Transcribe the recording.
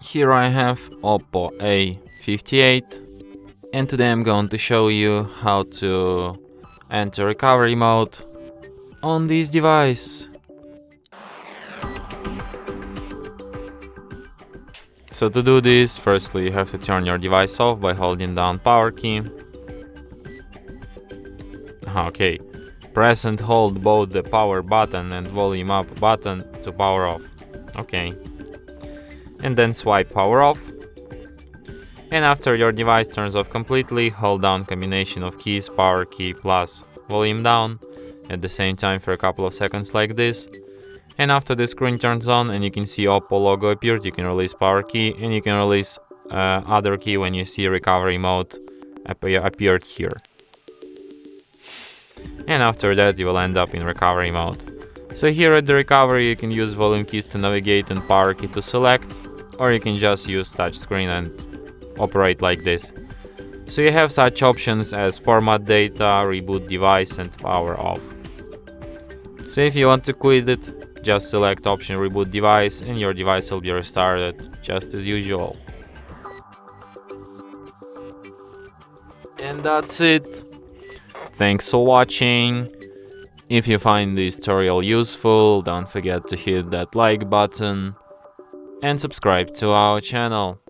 Here I have OPPO A58, and today I'm going to show you how to enter recovery mode on this device. So to do this, firstly you have to turn your device off by holding down power key. Okay, press and hold both the power button and volume up button to power off. Okay, and then swipe power off. And after your device turns off completely, hold down combination of keys, power key plus volume down at the same time for a couple of seconds like this. And after the screen turns on and you can see OPPO logo appeared, you can release power key and you can release other key when you see recovery mode appeared here. And after that you will end up in recovery mode. So here at the recovery you can use volume keys to navigate and power key to select, or you can just use touch screen and operate like this. So you have such options as format data, reboot device and power off. So if you want to quit it, just select option reboot device and your device will be restarted just as usual. And that's it. Thanks for watching. If you find this tutorial useful, don't forget to hit that like button and subscribe to our channel.